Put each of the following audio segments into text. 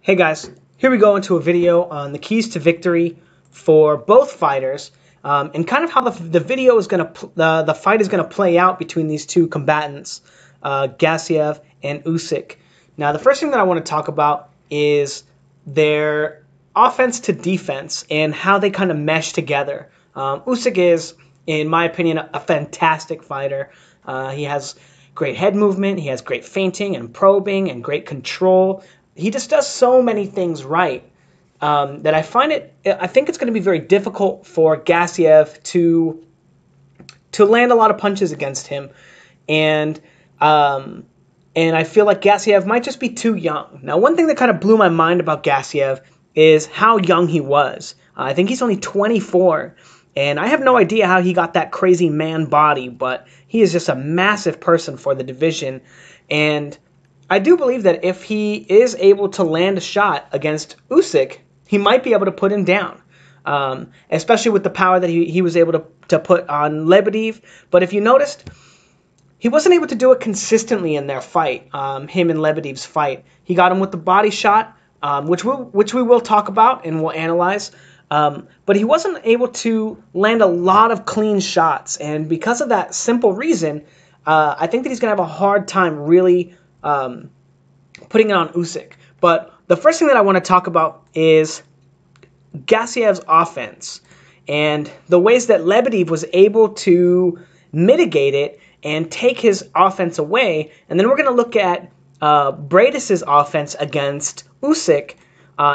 Hey guys, here we go into a video on the keys to victory for both fighters, and kind of how the video is going to the fight is going to play out between these two combatants, Gassiev and Usyk. Now, the first thing that I want to talk about is their offense to defense and how they kind of mesh together. Usyk is, in my opinion, a fantastic fighter. He has great head movement, he has great feinting and probing and great control. He just does so many things right that I think it's going to be very difficult for Gassiev to land a lot of punches against him, and I feel like Gassiev might just be too young. Now, one thing that kind of blew my mind about Gassiev is how young he was. I think he's only 24, and I have no idea how he got that crazy man body, but he is just a massive person for the division, and I do believe that if he is able to land a shot against Usyk, he might be able to put him down, especially with the power that he was able to put on Lebedev. But if you noticed, he wasn't able to do it consistently in their fight, him and Lebedev's fight. He got him with the body shot, which we will talk about and we'll analyze. But he wasn't able to land a lot of clean shots. And because of that simple reason, I think that he's going to have a hard time really putting it on Usyk. But the first thing that I want to talk about is Gassiev's offense and the ways that Lebedev was able to mitigate it and take his offense away. And then we're going to look at Bradis's offense against Usyk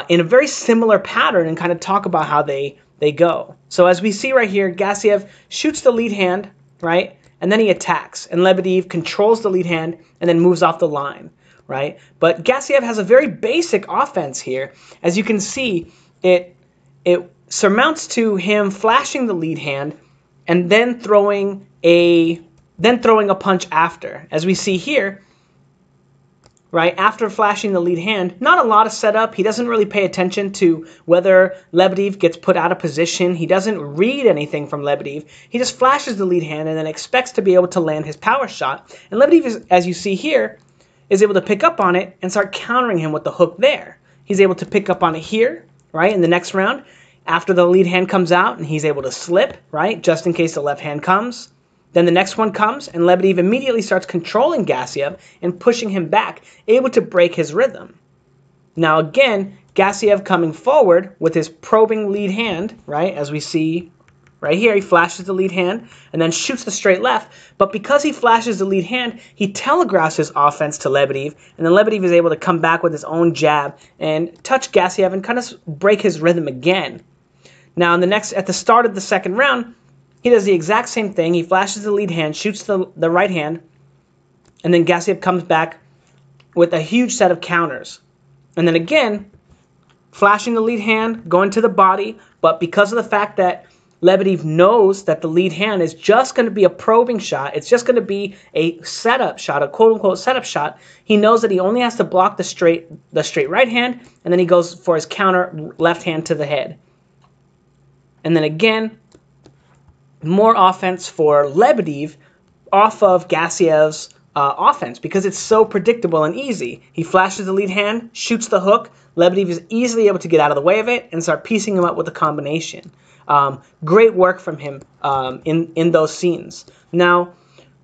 in a very similar pattern and kind of talk about how they go. So as we see right here, Gassiev shoots the lead hand, right? And then he attacks, and Lebedev controls the lead hand and then moves off the line, right? But Gassiev has a very basic offense here. As you can see, it surmounts to him flashing the lead hand and then throwing a punch after. As we see here, right, after flashing the lead hand, not a lot of setup. He doesn't really pay attention to whether Lebedev gets put out of position. He doesn't read anything from Lebedev. He just flashes the lead hand and then expects to be able to land his power shot. And Lebedev, as you see here, is able to pick up on it and start countering him with the hook there. He's able to pick up on it here, right, in the next round, after the lead hand comes out, and he's able to slip, right, just in case the left hand comes. Then the next one comes, and Lebedev immediately starts controlling Gassiev and pushing him back, able to break his rhythm. Now again, Gassiev coming forward with his probing lead hand, right, as we see right here, he flashes the lead hand and then shoots the straight left. But because he flashes the lead hand, he telegraphs his offense to Lebedev, and then Lebedev is able to come back with his own jab and touch Gassiev and kind of break his rhythm again. Now at the start of the second round, he does the exact same thing. He flashes the lead hand, shoots the right hand, and then Gassiev comes back with a huge set of counters. And then again, flashing the lead hand, going to the body, but because of the fact that Lebedev knows that the lead hand is just going to be a probing shot, it's just going to be a setup shot, a quote-unquote setup shot, he knows that he only has to block the straight right hand, and then he goes for his counter left hand to the head. And then again, more offense for Lebedev off of Gassiev's offense because it's so predictable and easy. He flashes the lead hand, shoots the hook. Lebedev is easily able to get out of the way of it and start piecing him up with a combination. Great work from him in those scenes. Now,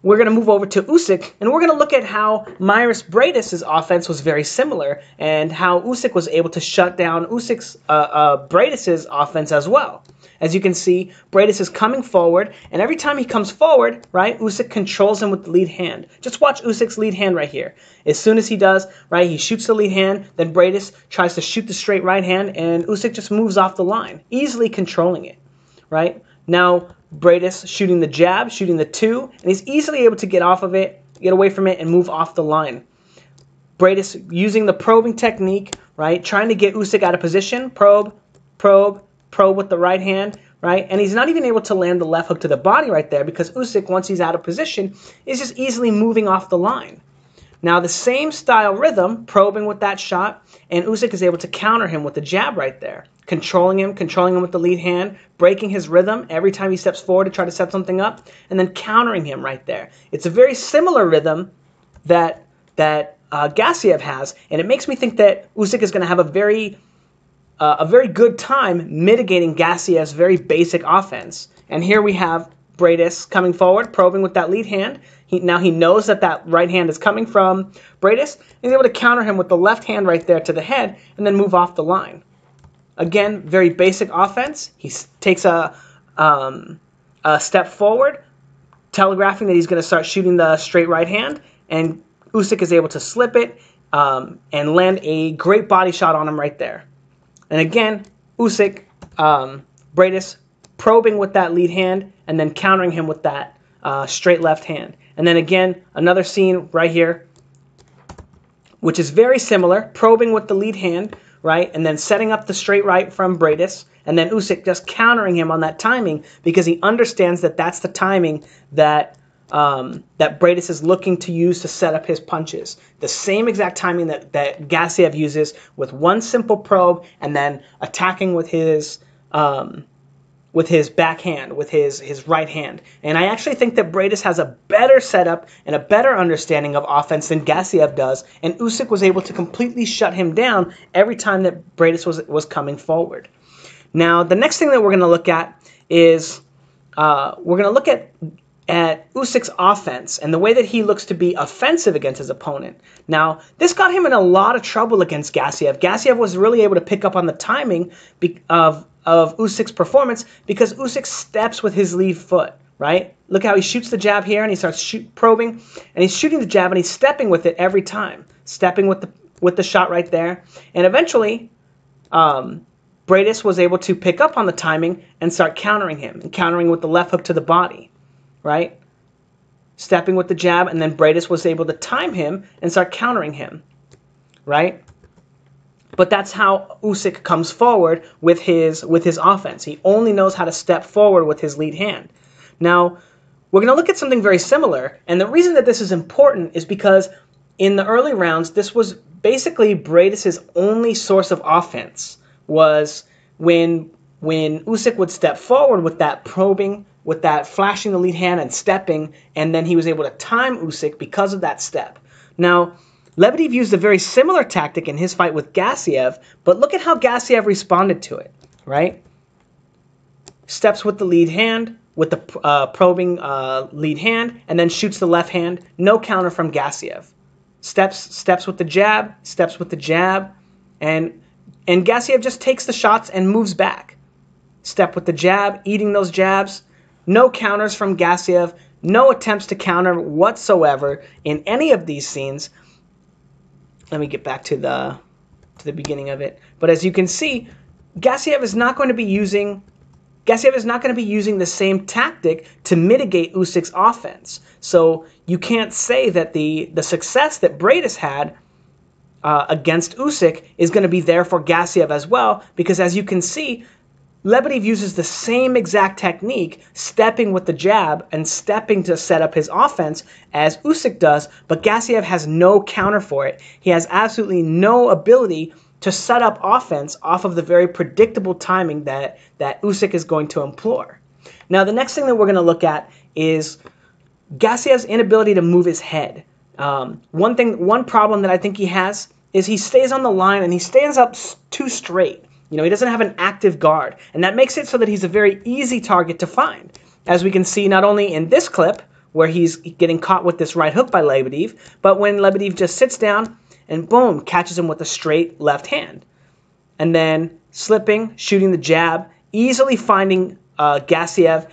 we're going to move over to Usyk, and we're going to look at how Bradis's offense was very similar and how Usyk was able to shut down Bradis's offense as well. As you can see, Bradis is coming forward, and every time he comes forward, right, Usyk controls him with the lead hand. Just watch Usyk's lead hand right here. As soon as he does, right, he shoots the lead hand, then Bradis tries to shoot the straight right hand, and Usyk just moves off the line, easily controlling it, right? Now, Bradis shooting the jab, shooting the two, and he's easily able to get off of it, get away from it, and move off the line. Bradis using the probing technique, right, trying to get Usyk out of position, probe with the right hand, right? And he's not even able to land the left hook to the body right there because Usyk, once he's out of position, is just easily moving off the line. Now the same style rhythm, probing with that shot, and Usyk is able to counter him with the jab right there, controlling him with the lead hand, breaking his rhythm every time he steps forward to try to set something up, and then countering him right there. It's a very similar rhythm that Gassiev has, and it makes me think that Usyk is going to have a very good time mitigating Gassiev's very basic offense. And here we have Briedis coming forward, probing with that lead hand. Now he knows that that right hand is coming from Briedis. He's able to counter him with the left hand right there to the head and then move off the line. Again, very basic offense. He takes a step forward, telegraphing that he's going to start shooting the straight right hand, and Usyk is able to slip it and land a great body shot on him right there. And again, Usyk, Briedis probing with that lead hand and then countering him with that straight left hand. And then again, another scene right here, which is very similar, probing with the lead hand, right, and then setting up the straight right from Briedis, and then Usyk just countering him on that timing because he understands that that's the timing that that Briedis is looking to use to set up his punches. The same exact timing that Gassiev uses with one simple probe and then attacking with his backhand, with his right hand. And I actually think that Briedis has a better setup and a better understanding of offense than Gassiev does, and Usyk was able to completely shut him down every time that Briedis was coming forward. Now, the next thing that we're going to look at is we're going to look at Usyk's offense and the way that he looks to be offensive against his opponent. Now, this got him in a lot of trouble against Gassiev. Gassiev was really able to pick up on the timing of Usyk's performance because Usyk steps with his lead foot, right? Look how he shoots the jab here and he starts probing, and he's shooting the jab and he's stepping with it every time, stepping with the shot right there. And eventually, Briedis was able to pick up on the timing and start countering him, and countering with the left hook to the body, right? Stepping with the jab, and then Briedis was able to time him and start countering him, right? But that's how Usyk comes forward with his offense. He only knows how to step forward with his lead hand. Now, we're going to look at something very similar, and the reason that this is important is because in the early rounds, this was basically Briedis' only source of offense, was when Usyk would step forward with that probing, with that flashing the lead hand and stepping, and then he was able to time Usyk because of that step. Now, Lebedev used a very similar tactic in his fight with Gassiev, but look at how Gassiev responded to it, right? Steps with the lead hand, with the probing lead hand, and then shoots the left hand. No counter from Gassiev. Steps with the jab, and Gassiev just takes the shots and moves back. Step with the jab, eating those jabs. No counters from Gassiev. No attempts to counter whatsoever in any of these scenes. Let me get back to the beginning of it. But as you can see, Gassiev is not going to be using the same tactic to mitigate Usyk's offense. So you can't say that the success that Briedis had against Usyk is going to be there for Gassiev as well, because as you can see, Lebedev uses the same exact technique, stepping with the jab and stepping to set up his offense as Usyk does, but Gassiev has no counter for it. He has absolutely no ability to set up offense off of the very predictable timing that Usyk is going to employ. Now, the next thing that we're going to look at is Gassiev's inability to move his head. One problem that I think he has is he stays on the line and he stands up too straight. You know, he doesn't have an active guard, and that makes it so that he's a very easy target to find. As we can see not only in this clip, where he's getting caught with this right hook by Lebedev, but when Lebedev just sits down and boom, catches him with a straight left hand. And then slipping, shooting the jab, easily finding Gassiev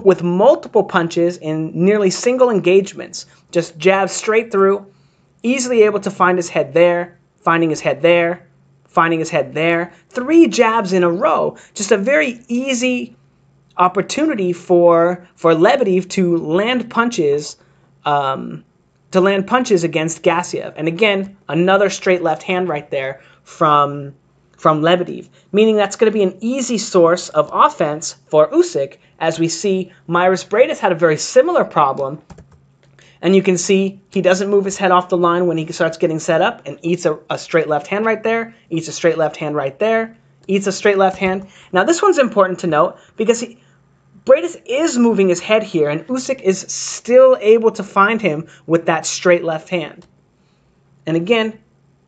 with multiple punches in nearly single engagements. Just jabs straight through, easily able to find his head there, finding his head there, finding his head there. 3 jabs in a row. Just a very easy opportunity for Lebedev to land punches against Gassiev. And again, another straight left hand right there from Lebedev, meaning that's going to be an easy source of offense for Usyk. As we see, Mairis Briedis had a very similar problem. And you can see he doesn't move his head off the line when he starts getting set up and eats a straight left hand right there, eats a straight left hand right there, eats a straight left hand. Now this one's important to note because Briedis is moving his head here and Usyk is still able to find him with that straight left hand. And again,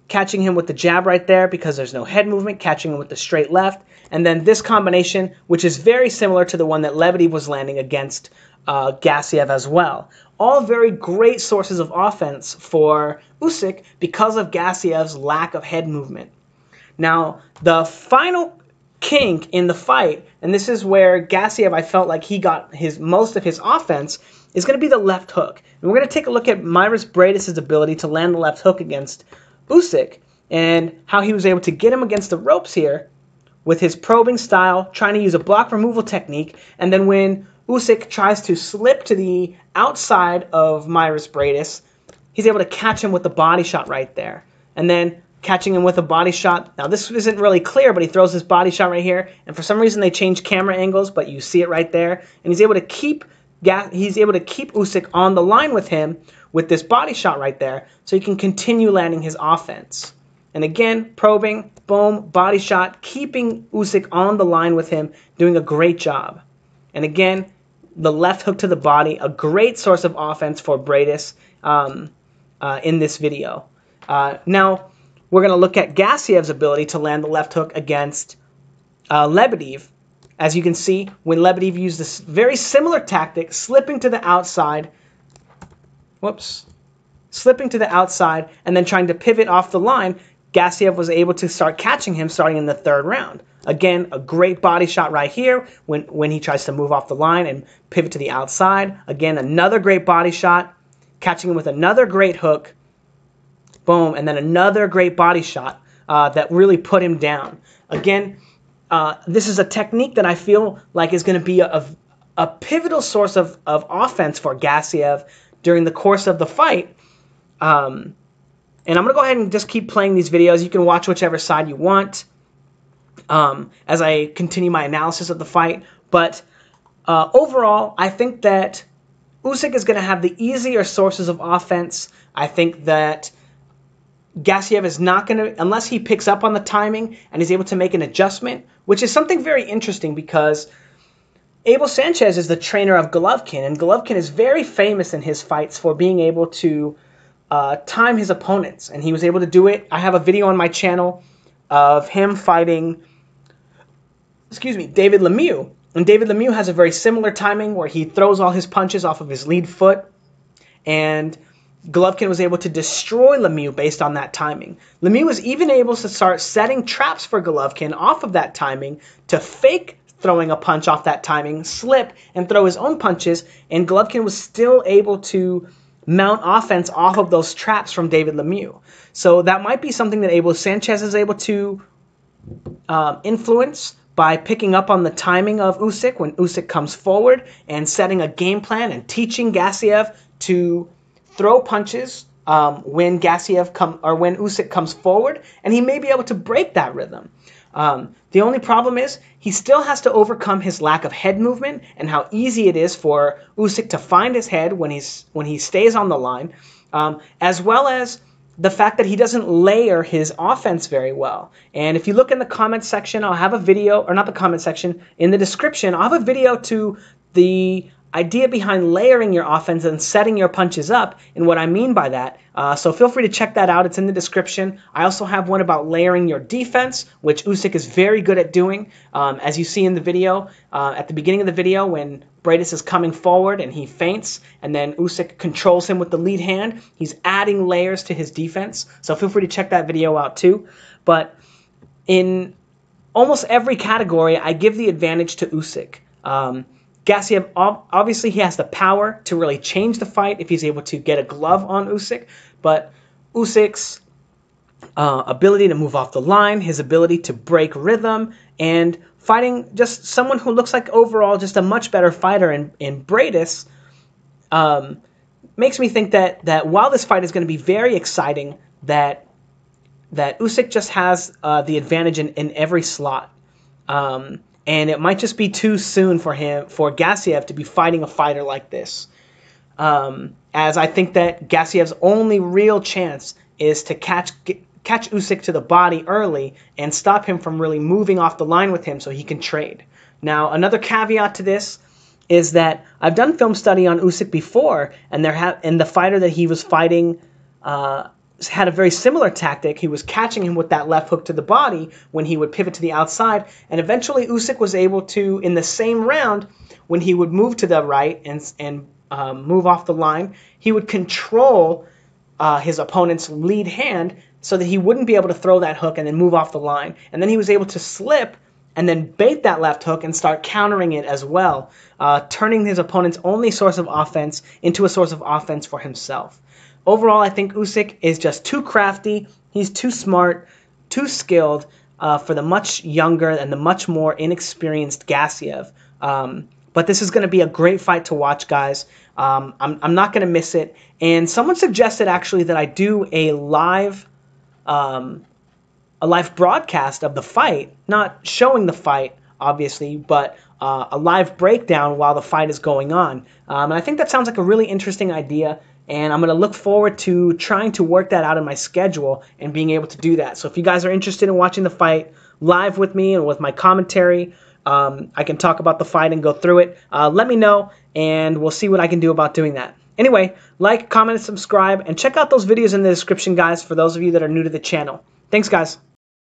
catching him with the jab right there because there's no head movement, catching him with the straight left. And then this combination, which is very similar to the one that Lebedev was landing against Gassiev as well. All very great sources of offense for Usyk because of Gassiev's lack of head movement. Now, the final kink in the fight, and this is where Gassiev, I felt like he got most of his offense, is going to be the left hook. And we're going to take a look at Mairis Briedis' ability to land the left hook against Usyk and how he was able to get him against the ropes here with his probing style, trying to use a block removal technique, and then when Usyk tries to slip to the outside of Mairis Briedis, he's able to catch him with the body shot right there. And then catching him with a body shot. Now this isn't really clear, but he throws his body shot right here, and for some reason they changed camera angles, but you see it right there, and he's able to keep Usyk on the line with him with this body shot right there, so he can continue landing his offense. And again, probing, boom, body shot, keeping Usyk on the line with him, doing a great job. And again, the left hook to the body, a great source of offense for Briedis in this video. Now, we're going to look at Gassiev's ability to land the left hook against Lebedev. As you can see, when Lebedev used this very similar tactic, slipping to the outside, slipping to the outside, and then trying to pivot off the line, Gassiev was able to start catching him starting in the third round. Again, a great body shot right here when he tries to move off the line and pivot to the outside. Again, another great body shot, catching him with another great hook, boom, and then another great body shot that really put him down. Again, this is a technique that I feel like is going to be a pivotal source of offense for Gassiev during the course of the fight. And I'm going to go ahead and just keep playing these videos. You can watch whichever side you want as I continue my analysis of the fight. But overall, I think that Usyk is going to have the easier sources of offense. I think that Gassiev is not going to, unless he picks up on the timing and is able to make an adjustment, which is something very interesting because Abel Sanchez is the trainer of Golovkin, and Golovkin is very famous in his fights for being able to time his opponents, and he was able to do it. I have a video on my channel of him fighting, David Lemieux, and David Lemieux has a very similar timing where he throws all his punches off of his lead foot, and Golovkin was able to destroy Lemieux based on that timing. Lemieux was even able to start setting traps for Golovkin off of that timing to fake throwing a punch off that timing, slip, and throw his own punches, and Golovkin was still able to mount offense off of those traps from David Lemieux. So that might be something that Abel Sanchez is able to influence by picking up on the timing of Usyk when Usyk comes forward and setting a game plan and teaching Gassiev to throw punches when Usyk comes forward, and he may be able to break that rhythm. The only problem is he still has to overcome his lack of head movement and how easy it is for Usyk to find his head when he stays on the line, as well as the fact that he doesn't layer his offense very well. And if you look in the comment section, I'll have a video, or not the comment section, in the description, I'll have a video to the idea behind layering your offense and setting your punches up and what I mean by that. So feel free to check that out. It's in the description. I also have one about layering your defense, which Usyk is very good at doing. As you see in the video, at the beginning of the video when Briedis is coming forward and he feints and then Usyk controls him with the lead hand, he's adding layers to his defense. So feel free to check that video out too. But in almost every category, I give the advantage to Usyk. Gassiev, obviously he has the power to really change the fight if he's able to get a glove on Usyk, but Usyk's ability to move off the line, his ability to break rhythm, and fighting just someone who looks like overall just a much better fighter in Briedis, makes me think that while this fight is going to be very exciting, that Usyk just has the advantage in every slot. And it might just be too soon for Gassiev to be fighting a fighter like this. As I think that Gassiev's only real chance is to catch Usyk to the body early and stop him from really moving off the line with him so he can trade. Now, another caveat to this is that I've done film study on Usyk before, and the fighter that he was fighting had a very similar tactic. He was catching him with that left hook to the body when he would pivot to the outside, and eventually Usyk was able to, in the same round, when he would move to the right and move off the line, he would control his opponent's lead hand so that he wouldn't be able to throw that hook and then move off the line. And then he was able to slip and then bait that left hook and start countering it as well, turning his opponent's only source of offense into a source of offense for himself. Overall, I think Usyk is just too crafty. He's too smart, too skilled for the much younger and the much more inexperienced Gassiev. But this is going to be a great fight to watch, guys. I'm not going to miss it. And someone suggested actually that I do a live broadcast of the fight, not showing the fight, obviously, but a live breakdown while the fight is going on. And I think that sounds like a really interesting idea. And I'm going to look forward to trying to work that out in my schedule and being able to do that. So if you guys are interested in watching the fight live with me and with my commentary, I can talk about the fight and go through it. Let me know, and we'll see what I can do about doing that. Anyway, like, comment, and subscribe, and check out those videos in the description, guys, for those of you that are new to the channel. Thanks, guys.